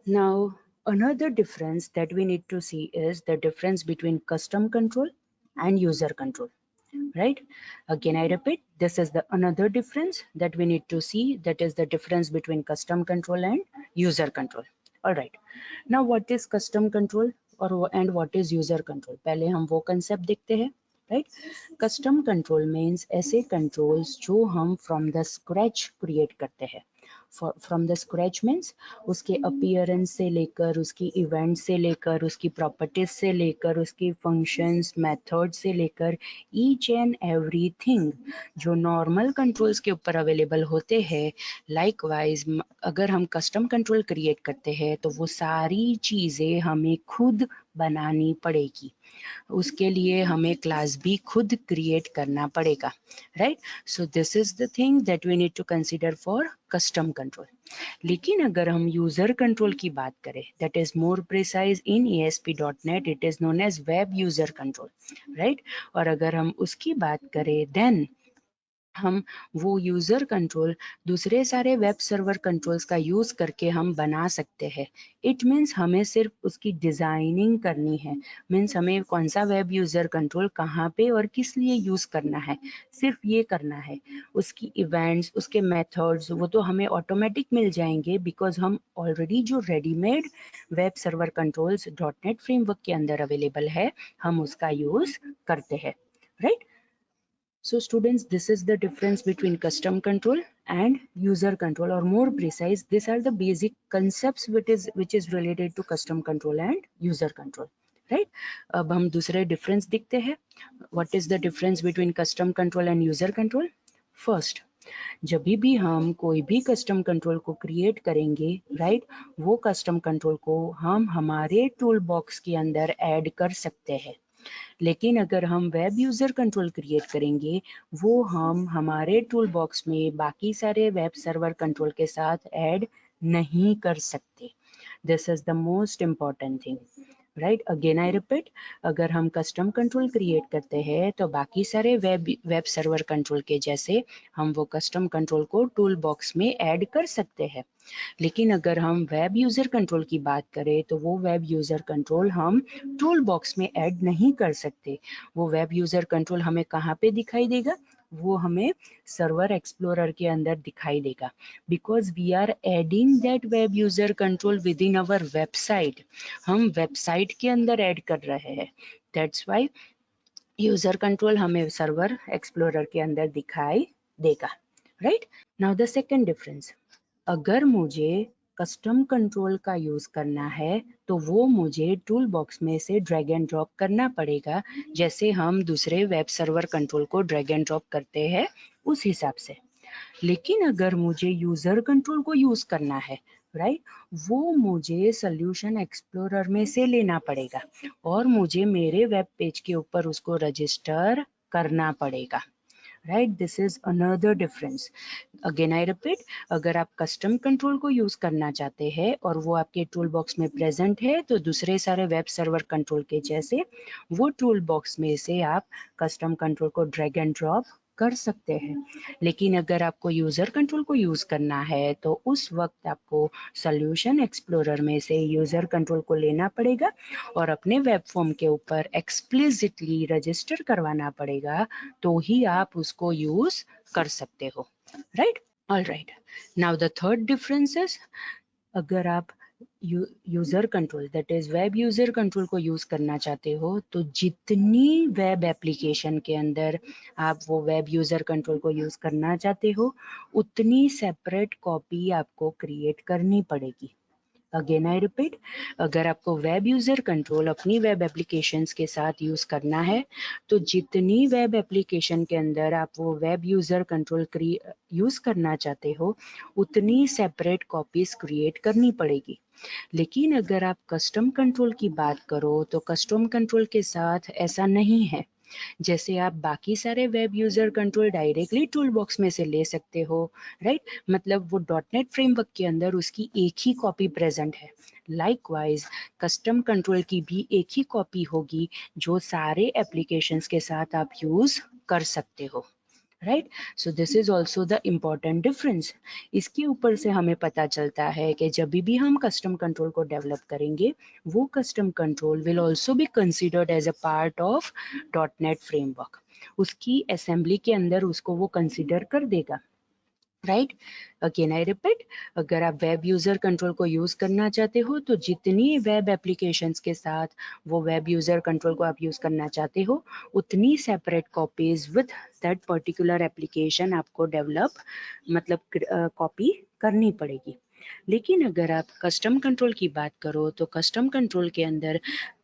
Now, another difference that we need to see is the difference between custom control and user control, right? Again, I repeat, this is the another difference that we need to see, that is the difference between custom control and user control. All right. Now, what is custom control and what is user control? पहले हम वो concept देखते हैं, right? Custom control means ऐसे controls जो हम from the scratch create करते हैं. फ्रॉम द स्क्रैच मीन्स उसके अपीयरेंस से लेकर, उसकी इवेंट से लेकर, उसकी प्रॉपर्टीज से लेकर, उसकी फंक्शंस, मेथड से लेकर, ईच एंड एवरीथिंग जो नॉर्मल कंट्रोल्स के ऊपर अवेलेबल होते हैं, लाइकवाइज अगर हम कस्टम कंट्रोल क्रिएट करते हैं तो वो सारी चीज़ें हमें खुद बनानी पड़ेगी, उसके लिए हमें क्लास भी खुद क्रिएट करना पड़ेगा, right? So this is the thing that we need to consider for custom control. लेकिन अगर हम यूजर कंट्रोल की बात करें, that is more precise in ASP.NET, it is known as web user control, right? और अगर हम उसकी बात करें देन हम वो यूजर कंट्रोल दूसरे सारे वेब सर्वर कंट्रोल्स का यूज करके हम बना सकते हैं. इट मीन्स हमें सिर्फ उसकी डिजाइनिंग करनी है, मीन्स हमें कौन सा वेब यूजर कंट्रोल कहाँ पे और किस लिए यूज करना है, सिर्फ ये करना है. उसकी इवेंट्स, उसके मेथड्स वो तो हमें ऑटोमेटिक मिल जाएंगे, बिकॉज हम ऑलरेडी जो readymade web server controls .NET framework के अंदर अवेलेबल है, हम उसका यूज करते हैं, right? So students, this is the difference between custom control and user control, or more precise, these are the basic concepts which is related to custom control and user control, right? अब हम दूसरे difference देखते हैं. What is the difference between custom control and user control? First, जब भी हम कोई भी कस्टम कंट्रोल को क्रिएट करेंगे, राइट, वो कस्टम कंट्रोल को हम हमारे टूल बॉक्स के अंदर ऐड कर सकते हैं. लेकिन अगर हम वेब यूजर कंट्रोल क्रिएट करेंगे, वो हम हमारे टूल बॉक्स में बाकी सारे वेब सर्वर कंट्रोल के साथ ऐड नहीं कर सकते. This is the most important thing, right? Again I repeat, अगर हम कस्टम कंट्रोल क्रिएट करते हैं तो बाकी सारे वेब सर्वर कंट्रोल के जैसे हम वो कस्टम कंट्रोल को टूल बॉक्स में ऐड कर सकते हैं. लेकिन अगर हम वेब यूजर कंट्रोल की बात करें तो वो वेब यूजर कंट्रोल हम टूल बॉक्स में ऐड नहीं कर सकते. वो वेब यूजर कंट्रोल हमें कहाँ पे दिखाई देगा? वो हमें सर्वर एक्सप्लोरर के अंदर दिखाई देगा, because we are adding that web user control within our website. हम वेबसाइट के अंदर ऐड कर रहे हैं, दैट्स वाई यूजर कंट्रोल हमें सर्वर एक्सप्लोरर के अंदर दिखाई देगा, right? Now the second difference, अगर मुझे कस्टम कंट्रोल का यूज करना है तो वो मुझे टूल बॉक्स में से ड्रैग एंड ड्रॉप करना पड़ेगा, जैसे हम दूसरे वेब सर्वर कंट्रोल को ड्रैग एंड ड्रॉप करते हैं उस हिसाब से. लेकिन अगर मुझे यूजर कंट्रोल को यूज करना है, राइट, वो मुझे सोल्यूशन एक्सप्लोरर में से लेना पड़ेगा और मुझे मेरे वेब पेज के ऊपर उसको रजिस्टर करना पड़ेगा, right? This is another difference. Again I repeat, अगर आप कस्टम कंट्रोल को यूज करना चाहते हैं और वो आपके टूल बॉक्स में प्रेजेंट है तो दूसरे सारे वेब सर्वर कंट्रोल के जैसे वो टूल बॉक्स में से आप कस्टम कंट्रोल को ड्रैग एंड ड्रॉप कर सकते हैं. लेकिन अगर आपको यूजर कंट्रोल को यूज करना है तो उस वक्त आपको सोल्यूशन एक्सप्लोरर में से यूजर कंट्रोल को लेना पड़ेगा और अपने वेब फॉर्म के ऊपर एक्सप्लिसिटली रजिस्टर करवाना पड़ेगा, तो ही आप उसको यूज कर सकते हो, right? All right. Now the third difference is, अगर आप user control that is web user control को यूज करना चाहते हो तो जितनी वेब एप्लीकेशन के अंदर आप वो वेब यूजर कंट्रोल को यूज करना चाहते हो, उतनी सेपरेट कॉपी आपको क्रिएट करनी पड़ेगी. अगेन आई रिपीट, अगर आपको वेब यूजर कंट्रोल अपनी वेब एप्लीकेशंस के साथ यूज करना है तो जितनी वेब एप्लीकेशन के अंदर आप वो वेब यूजर कंट्रोल यूज करना चाहते हो, उतनी सेपरेट कॉपीज क्रिएट करनी पड़ेगी. लेकिन अगर आप कस्टम कंट्रोल की बात करो तो कस्टम कंट्रोल के साथ ऐसा नहीं है. जैसे आप बाकी सारे web user control directly tool box में से ले सकते हो, राइट? मतलब वो .NET फ्रेमवर्क के अंदर उसकी एक ही कॉपी प्रेजेंट है. लाइकवाइज कस्टम कंट्रोल की भी एक ही कॉपी होगी जो सारे एप्लीकेशंस के साथ आप यूज कर सकते हो, right. So this is also the important difference. इसके ऊपर से हमें पता चलता है कि जब भी हम कस्टम कंट्रोल को डेवलप करेंगे, वो custom control will also be considered as a part of dot net framework. उसकी असेंबली के अंदर उसको वो कंसिडर कर देगा। राइट। अगेन आई रिपीट, अगर आप वेब यूजर कंट्रोल को यूज करना चाहते हो तो जितनी वेब एप्लीकेशंस के साथ वो वेब यूजर कंट्रोल को आप यूज करना चाहते हो, उतनी separate copies with that particular application आपको डेवलप मतलब कॉपी करनी पड़ेगी। लेकिन अगर आप कस्टम कंट्रोल की बात करो तो कस्टम कंट्रोल के अंदर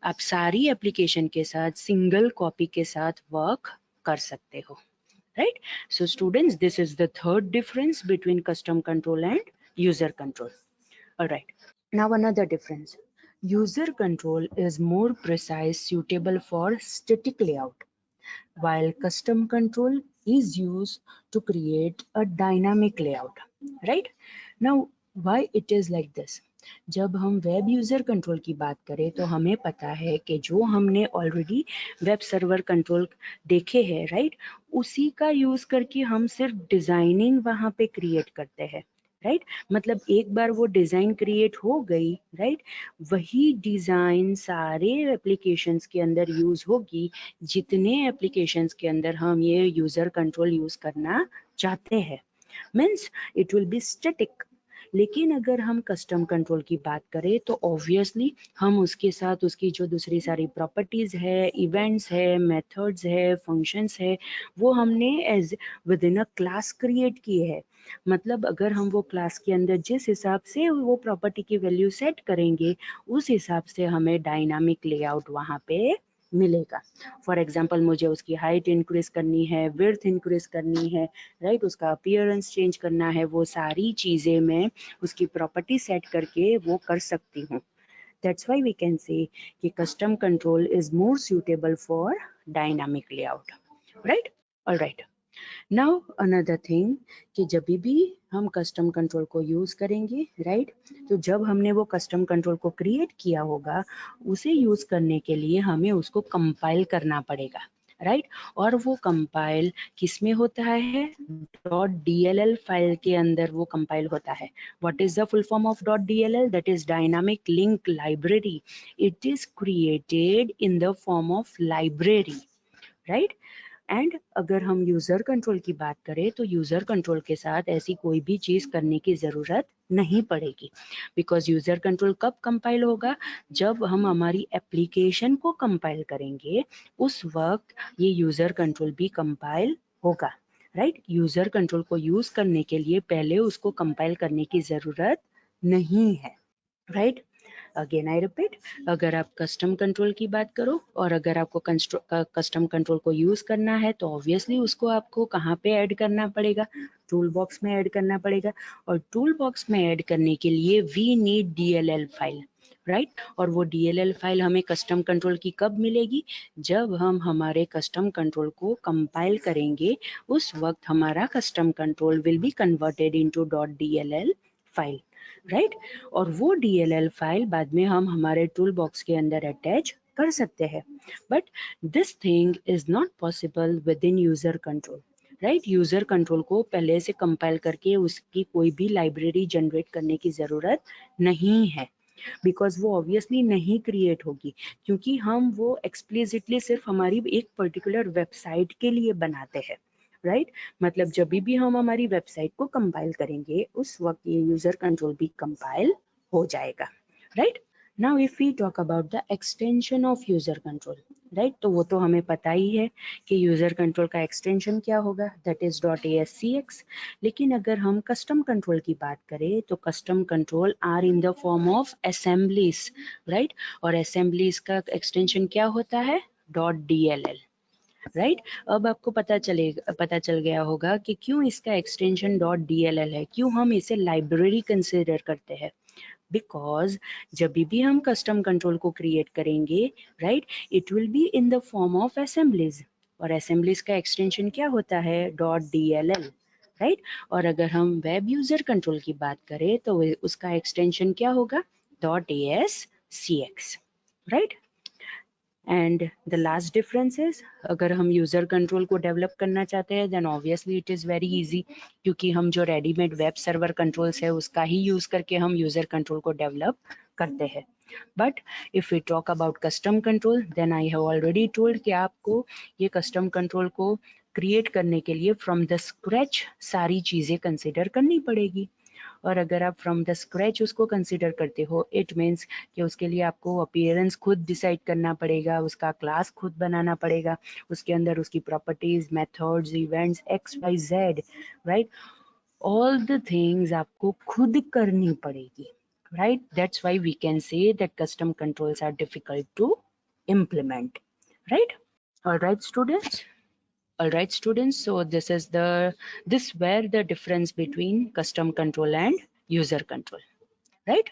आप सारी एप्लीकेशन के साथ सिंगल कॉपी के साथ वर्क कर सकते हो। Right? So students, this is the third difference between custom control and user control. All right. Now another difference. User control is more precise, suitable for static layout, while custom control is used to create a dynamic layout. Right? Now, why it is like this? जब हम web user control की बात करें तो हमें पता है कि जो हमने ऑलरेडी वेब सर्वर कंट्रोल देखे हैं, राइट, उसी का यूज करके हम सिर्फ डिजाइनिंग वहां पे क्रिएट करते हैं। राइट, मतलब एक बार वो डिजाइन क्रिएट हो गई, राइट, वही डिजाइन सारे एप्लीकेशंस के अंदर यूज होगी जितने एप्लीकेशंस के अंदर हम ये यूजर कंट्रोल यूज करना चाहते हैं। Means it will be static. लेकिन अगर हम कस्टम कंट्रोल की बात करें तो ऑब्वियसली हम उसके साथ उसकी जो दूसरी सारी प्रॉपर्टीज है, इवेंट्स है, मेथड्स है, फंक्शंस है, वो हमने as within a class create किए है। मतलब अगर हम वो क्लास के अंदर जिस हिसाब से वो प्रॉपर्टी की वैल्यू सेट करेंगे, उस हिसाब से हमें डायनामिक लेआउट वहां पे मिलेगा। फॉर एग्जाम्पल, मुझे उसकी हाइट इंक्रीज करनी है, विड्थ इंक्रीज करनी है, राइट, उसका अपीयरेंस चेंज करना है, वो सारी चीजें मैं उसकी प्रॉपर्टी सेट करके वो कर सकती हूँ। That's why we can say कि custom control is more suitable for dynamic layout. Right. Alright. Now another thing कि जब भी हम कस्टम कंट्रोल को यूज करेंगे, राइट, तो जब हमने वो कस्टम कंट्रोल को क्रिएट किया होगा, उसे यूज करने के लिए हमें उसको कंपाइल करना पड़ेगा। राइट, और वो कंपाइल किस में होता है? .dll फाइल के अंदर वो कंपाइल होता है। What is the full form of .dll? That is dynamic link library. It is created in the form of library. Right. And अगर हम यूजर कंट्रोल की बात करें तो यूजर कंट्रोल के साथ ऐसी कोई भी चीज करने की जरूरत नहीं पड़ेगी, बिकॉज यूजर कंट्रोल कब कंपाइल होगा? जब हम हमारी एप्लीकेशन को कंपाइल करेंगे, उस वक्त ये यूजर कंट्रोल भी कंपाइल होगा। राइट, यूजर कंट्रोल को यूज करने के लिए पहले उसको कंपाइल करने की जरूरत नहीं है। राइट। अगेन आई रिपीट, अगर आप कस्टम कंट्रोल की बात करो और अगर आपको कस्टम कंट्रोल को यूज करना है तो ऑब्वियसली उसको आपको कहाँ पे ऐड करना पड़ेगा? टूल बॉक्स में ऐड करना पड़ेगा। और टूल बॉक्स में ऐड करने के लिए we need DLL file. Right, और वो DLL फाइल हमें कस्टम कंट्रोल की कब मिलेगी? जब हम हमारे कस्टम कंट्रोल को कंपाइल करेंगे, उस वक्त हमारा custom control will be converted into .dll file. Right, और वो DLL फाइल बाद में हम हमारे टूल बॉक्स के अंदर अटैच कर सकते हैं। But this thing is not possible with in user control. Right, user control को पहले से कंपाइल करके उसकी कोई भी लाइब्रेरी जनरेट करने की जरूरत नहीं है, बिकॉज वो ऑब्वियसली नहीं क्रिएट होगी, क्योंकि हम वो एक्सप्लिसिटली सिर्फ हमारी एक पर्टिकुलर वेबसाइट के लिए बनाते हैं। राइट, मतलब जब भी हम हमारी वेबसाइट को कंपाइल करेंगे, उस वक्त ये यूजर कंट्रोल भी कंपाइल हो जाएगा। Right. Now if we talk about the extension of user control, right, तो वो तो हमें पता ही है कि यूजर कंट्रोल का एक्सटेंशन क्या होगा, दैट इज .ascx। लेकिन अगर हम कस्टम कंट्रोल की बात करें तो custom control are in the form of assemblies. Right, और असेंबलीज का एक्सटेंशन क्या होता है? .dll। राइट, अब आपको पता चल गया होगा कि क्यों इसका एक्सटेंशन .dll है, क्यों हम इसे लाइब्रेरी कंसिडर करते हैं। बिकॉज जब भी हम कस्टम कंट्रोल को क्रिएट करेंगे, right, it will be in the form of assemblies, और असेंबलीज का एक्सटेंशन क्या होता है? .dll। राइट, और अगर हम वेब यूजर कंट्रोल की बात करें तो उसका एक्सटेंशन क्या होगा? .ascx। Right. And the last difference is, अगर हम यूजर कंट्रोल को डेवलप करना चाहते हैं then obviously it is very easy, क्योंकि हम जो रेडीमेड वेब सर्वर कंट्रोल्स है उसका ही यूज करके हम यूजर कंट्रोल को डेवलप करते हैं. But if we talk about custom control then I have already told कि आपको ये कस्टम कंट्रोल को क्रिएट करने के लिए फ्रॉम द स्क्रैच सारी चीजें कंसिडर करनी पड़ेगी. और अगर आप फ्रॉम द स्क्रैच उसको कंसिडर करते हो इट मीन्स कि उसके लिए आपको अपीयरेंस खुद डिसाइड करना पड़ेगा, उसका क्लास खुद बनाना पड़ेगा, उसके अंदर उसकी properties, methods, events, X Y Z, right, all the things आपको खुद करनी पड़ेगी, right? That's why we can say that custom controls are difficult to implement, right? All right students, so this were the difference between custom control and user control, right?